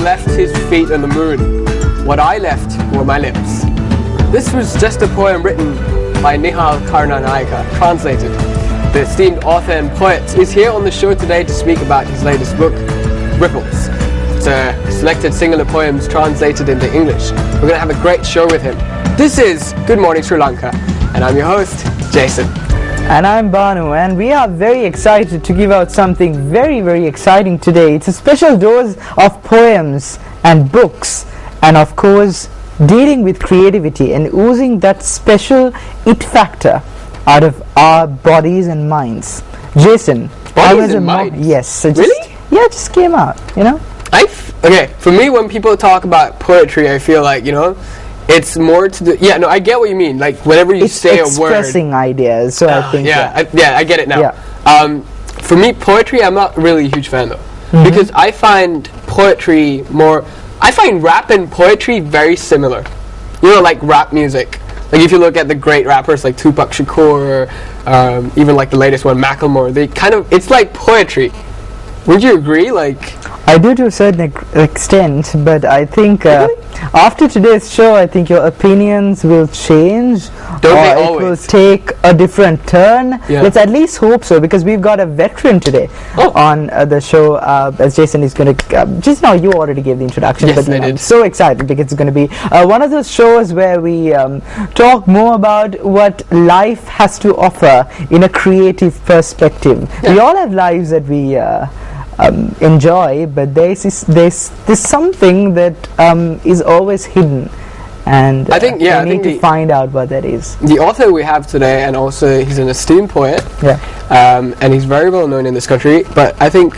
left his feet on the moon. What I left were my lips. This was just a poem written by Nihal Karnanayaka, translated. The esteemed author and poet is here on the show today to speak about his latest book, Ripples. It's selected singular poems translated into English. We're going to have a great show with him. This is Good Morning Sri Lanka, and I'm your host, Jason. And I'm Banu, and we are very excited to give out something very, very exciting today. It's a special dose of poems and books, and of course, dealing with creativity and oozing that special it factor out of our bodies and minds. Jason, bodies and minds? Yes. Really? Yeah, it just came out, you know? Okay, for me, when people talk about poetry, I feel like, it's more to do. Yeah, no, I get what you mean. Like whenever you say a word, expressing ideas. So I think. I get it now. Yeah. For me, poetry, I'm not really a huge fan though, because I find poetry more. I find rap and poetry very similar. Like rap music. Like if you look at the great rappers like Tupac Shakur, or even like the latest one, Macklemore, it's like poetry. Would you agree? I do to a certain extent, but I think after today's show, I think your opinions will change. Don't they always? It will take a different turn. Yeah. Let's at least hope so, because we've got a veteran today on the show. As Jason is going to, just now you already gave the introduction, yes, but I'm so excited because it's going to be one of those shows where we talk more about what life has to offer in a creative perspective. Yeah. We all have lives that we enjoy, but there's something that is always hidden, and I think we need to find out what that is. The author we have today, and also he's an esteemed poet, and he's very well known in this country, but I think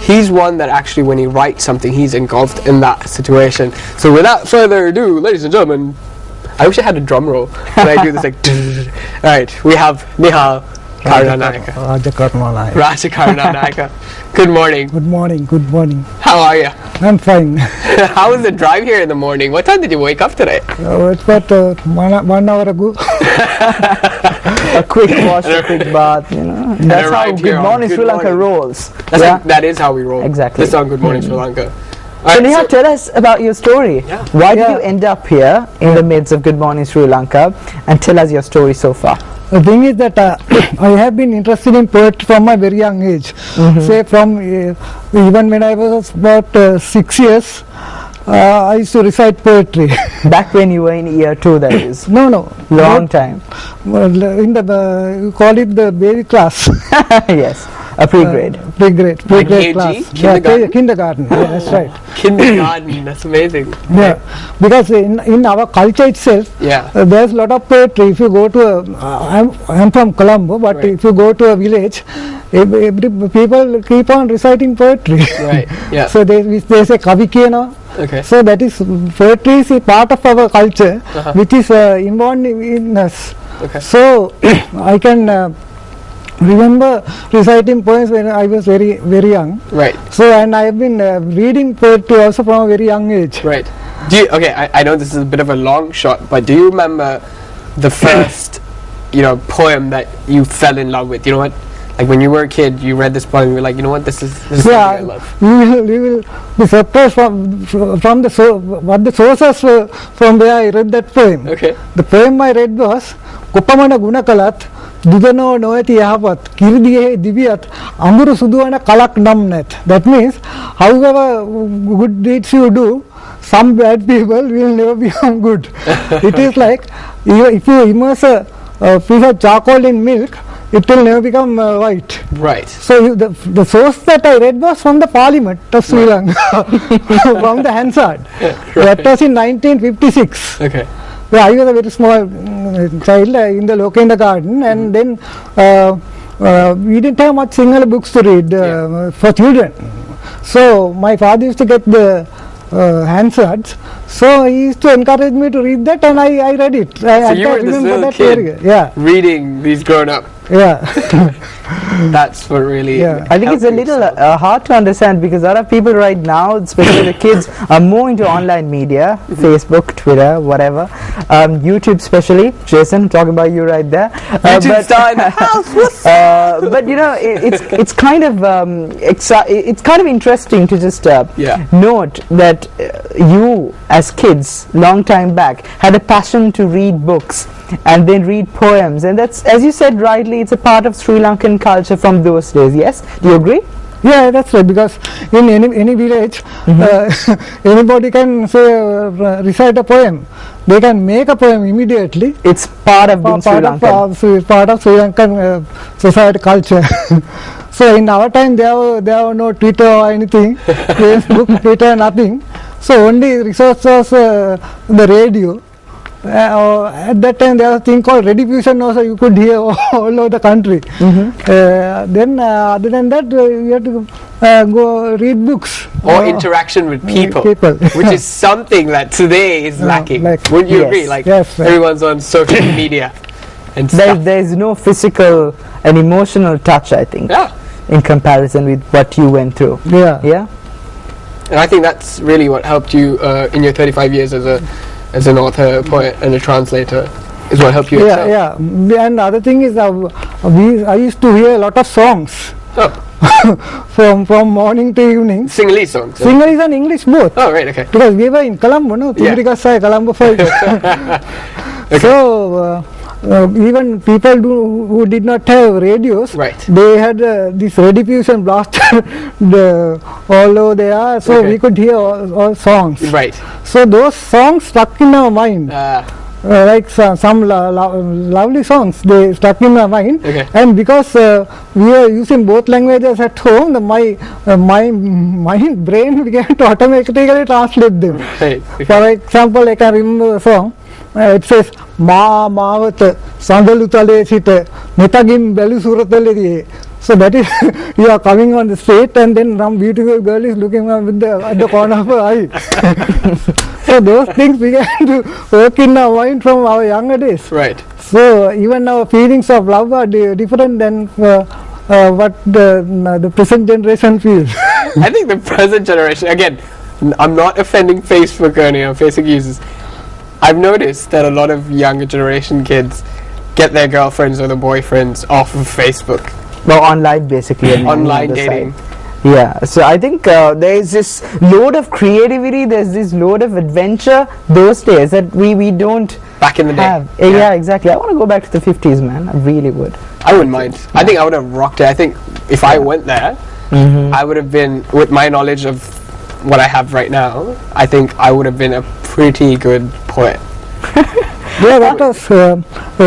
he's one that actually when he writes something, he's engulfed in that situation. So without further ado, ladies and gentlemen, I wish I had a drum roll when I do this Alright, we have Nihal Karnanayaka. Raja Karnanayaka. Good morning. Good morning. Good morning. How are you? I'm fine. How was the drive here in the morning? What time did you wake up today? It's about 1 hour ago. A quick wash, a quick bath, That's how Good Morning Sri Lanka rolls. That is how we roll. Exactly. This on Good Morning Sri Lanka. So Nihal, tell us about your story. Yeah. Why did you end up here in the midst of Good Morning Sri Lanka, and tell us your story so far. The thing is that I have been interested in poetry from my very young age. Say from even when I was about 6 years, I used to recite poetry. Back when you were in year 2, that is? No. Long time. In the, you call it the baby class. Yes. A pre-grade. Pre-grade KG? class. Kindergarten? Kindergarten. That's right. Kindergarten. That's amazing. Yeah, because in our culture itself, there's a lot of poetry. If you go to I'm from Colombo, but if you go to a village, people keep on reciting poetry. Right. Yeah. So they say kavi. Okay. So that is poetry is a part of our culture, which is inborn in us. Okay. So I can remember reciting poems when I was very, very young. Right. So, and I have been reading poetry also from a very young age. Right. I know this is a bit of a long shot, but do you remember the first, poem that you fell in love with? You know what? Like when you were a kid, you read this poem, you were like, you know what, this is something I love. You will be surprised from what the sources were from where I read that poem. Okay. The poem I read was Kopamana Gunakalat Dudano Noeti Yahapat Kirdiye Diviat Amuru Suduana Kalak Namnet. That means, however good deeds you do, some bad people will never become good. It is like if you immerse a piece of charcoal in milk, it will never become white. Right. So the source that I read was from the Parliament of Sri Lanka, from the Hansard. That was in 1956. Okay. Well, I was a very small child in the local kindergarten, and then we didn't have much Sinhala books to read for children. So my father used to get the Hansards, so he used to encourage me to read that, and I read it. So you were this little kid reading these grown up. Yeah. That's what really. Yeah. I think it's a little hard to understand because a lot of people right now, especially the kids, are more into online media, Facebook, Twitter, whatever, YouTube especially. Jason, I'm talking about you right there. YouTube star in the house. But you know, it's kind of it's kind of interesting to just note that you as kids, long time back, had a passion to read books and then read poems, and that's, as you said rightly, it's a part of Sri Lankan culture from those days. Yes, do you agree? Yeah, that's right, because in any village, anybody can say recite a poem. They can make a poem immediately. It's part of being Sri Lankan. Part of Sri Lankan society culture. So in our time, there were no Twitter or anything, Facebook, Twitter, nothing. So only resource was the radio. At that time there was a thing called rediffusion also, you could hear all over the country. Then other than that, you had to go read books. Or interaction with people. Which is something that today is lacking. Wouldn't you agree? Like everyone's on social media and stuff. There's no physical and emotional touch, I think, in comparison with what you went through. Yeah. And I think that's really what helped you in your 35 years as an author, poet, and a translator, is what helped you excel. Yeah. And the other thing is, I used to hear a lot of songs. From morning to evening. Sinhalese songs? Sinhalese and English both. Oh, right, okay. Because we were in Colombo, no? Colombo 5. Okay. So, even people who did not have radios, they had this rediffusion blaster all over there, so we could hear all songs. Right. So those songs stuck in our mind. Like some lovely songs, they stuck in our mind. And because we were using both languages at home, my brain began to automatically translate them. For example, I can remember a song. It says Mavata Sandalu Tale Sita Netagim Belu Suratale. So that is you are coming on the street and then some beautiful girl is looking at the corner of her eye. So those things began to work in our mind from our younger days. Right. So even our feelings of love are different than what the present generation feels. I think the present generation, again, I'm not offending Facebook or any Facebook users. I've noticed that a lot of younger generation kids get their girlfriends or their boyfriends off of Facebook. Well, online basically. Online dating. Yeah, so I think there's this load of creativity, there's this load of adventure those days that we don't back in the day. Yeah, exactly. I want to go back to the 50s, man. I really would. I wouldn't mind. I think I would have rocked it. I think if I went there, I would have been, with my knowledge of what I have right now, I think I would have been a pretty good poet. Yeah, that was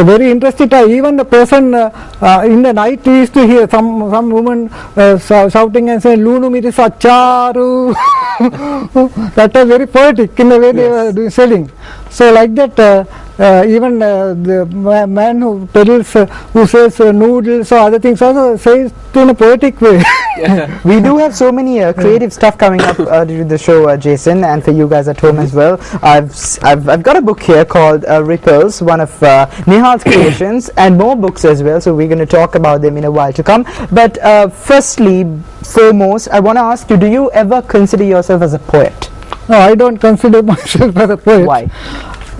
very interesting. Even the person in the night, we used to hear some woman shouting and saying "Lunu miri sacharu." That was very poetic in the way they were selling. So like that, even the man who peddles, who says noodles or other things, also says it in a poetic way. We do have so many creative stuff coming up during the show, Jason, and for you guys at home as well. I've got a book here called Ripples, one of Nihal's creations, and more books as well, so we're going to talk about them in a while to come. But foremost, I want to ask you, do you ever consider yourself as a poet? No, I don't consider myself as a poet. Why?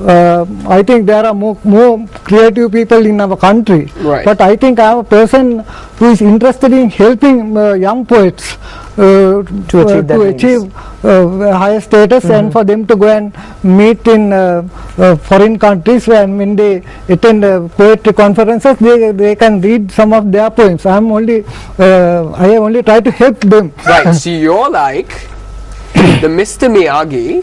I think there are more creative people in our country, but I think I am a person who is interested in helping young poets to achieve higher status and for them to go and meet in foreign countries, and when they attend poetry conferences, they can read some of their poems. I have only tried to help them. Right, so you're like the Mr. Miyagi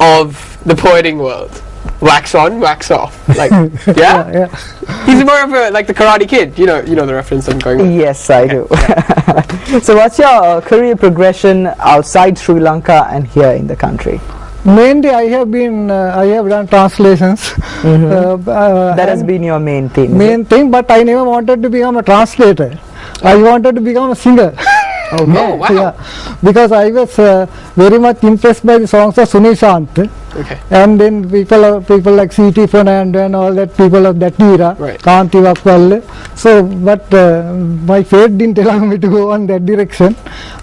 of the poeting world. Wax on, wax off. Like, yeah? He's more of a, like the Karate Kid. You know the reference I'm going with. Yes, I do. So what's your career progression outside Sri Lanka and here in the country? Mainly I have done translations. That has been your main thing. Main thing, but I never wanted to become a translator. I wanted to become a singer. Okay. Oh, wow. Yeah, because I was very much impressed by the songs of Sunil Shant. Okay. And then people like C.T. Fernand and all that, people of that era, Right. Kanti Vakwal. So, but my fate didn't allow me to go on that direction,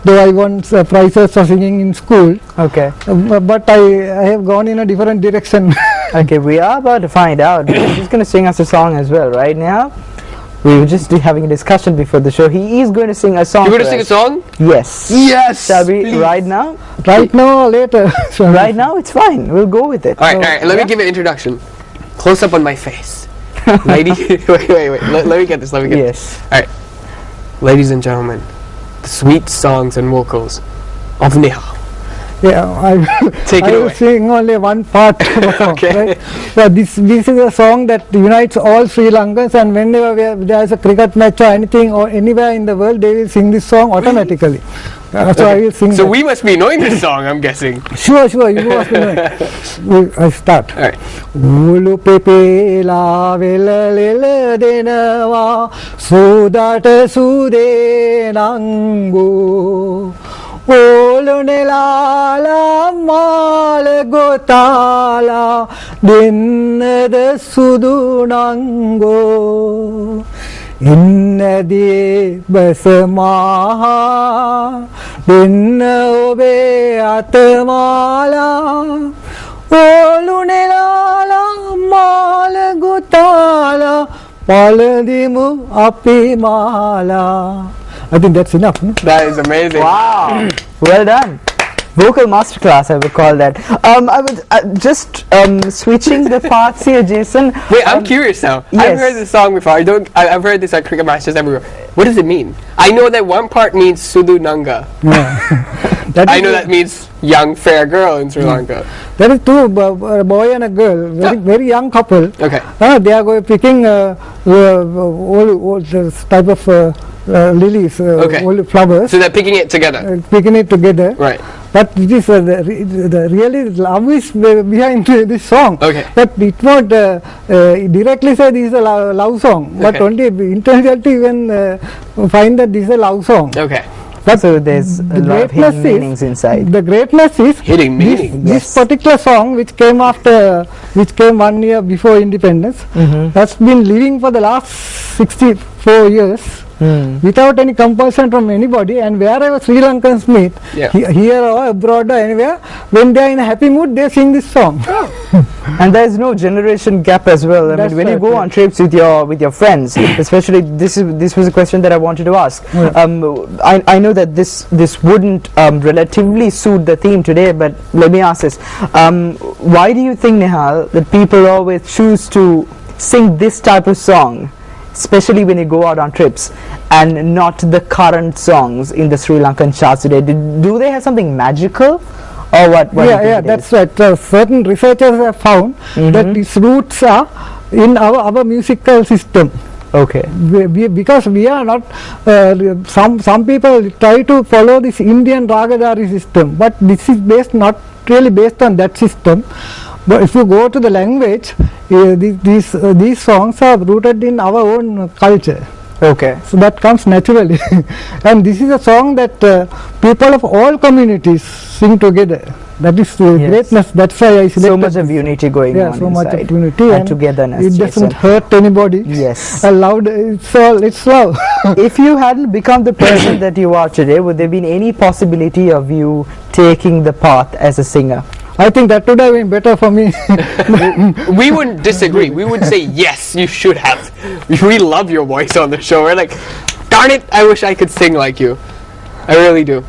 though I won prizes for singing in school. Okay. But I have gone in a different direction. Okay, we are about to find out. He's just going to sing us a song as well, right now. We were just having a discussion before the show. He is going to sing a song. You going to for sing a us. song? Yes. Yes. Shall we please. right now? Right now or later? Right now, it's fine. We'll go with it. All right. Let me give an introduction. Close up on my face. Lady, wait. Let me get this. Yes. All right. Ladies and gentlemen, the sweet songs and vocals of Nihal. Yeah, Take it I will away. sing only one part of the song. Okay. Right? So this is a song that unites all Sri Lankans, and whenever there is a cricket match or anything or anywhere in the world, they will sing this song automatically. So I will sing. So that. we must be knowing this song, I'm guessing. Sure, you must be knowing. I start. All right. Ulu pepela vela lela denawa sudata sude nangu Olu nelala mala gotala dinnada sudu nangu Innadi basamaha dinna obe atamala Olu nelala mala gotala paladimu apimala. I think that's enough. No? That is amazing. Wow. Well done. Vocal masterclass, I would call that. I was just switching the parts here, Jason. Wait, I'm curious now. yes. I've heard this song before. I've heard this at cricket matches everywhere. What does it mean? I know that one part means Sudu Nanga. That I is know that means young fair girl in Sri Lanka. There is two, a boy and a girl, very young couple. Okay. They are picking all this type of lilies, Okay. all flowers, So they're picking it together. picking it together. Right. But it is the really love is behind this song. Okay. But it won't directly say this is a love song. But Okay. only intelligently you can find that this is a love song. Okay. But So there's a the lot of greatness hidden meanings inside. The greatness is Hidden meaning. This Yes. particular song, which came 1 year before independence, has been living for the last 64 years. Without any compulsion from anybody, and wherever Sri Lankans meet, Yeah. here or abroad or anywhere, when they are in a happy mood, they sing this song. And there's no generation gap as well. I That's mean, when you right, go yeah. on trips with your friends, especially this was a question that I wanted to ask. I know that this wouldn't relatively suit the theme today, but let me ask this: why do you think, Nihal, that people always choose to sing this type of song, especially when you go out on trips, and not the current songs in the Sri Lankan charts today? Do they have something magical? Or what do you think it That's is? right. Certain researchers have found that its roots are in our musical system. Okay. Because we are not, some people try to follow this Indian Ragadhari system, but this is not really based on that system. But if you go to the language, these songs are rooted in our own culture. Okay. So that comes naturally. And this is a song that people of all communities sing together. That is greatness. That's why I selected. So much of unity going on so much inside. of unity and togetherness. It doesn't Jason. hurt anybody. Yes. Loud. It's love. If you hadn't become the person that you are today, would there been any possibility of you taking the path as a singer? I think that would have been better for me. We wouldn't disagree. We would say, yes, you should have. We love your voice on the show. We're like, darn it, I wish I could sing like you. I really do.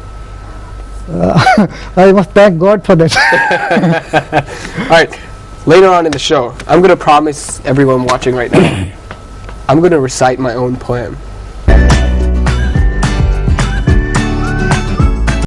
I must thank God for that. All right, later on in the show, I'm going to promise everyone watching right now, I'm going to recite my own poem.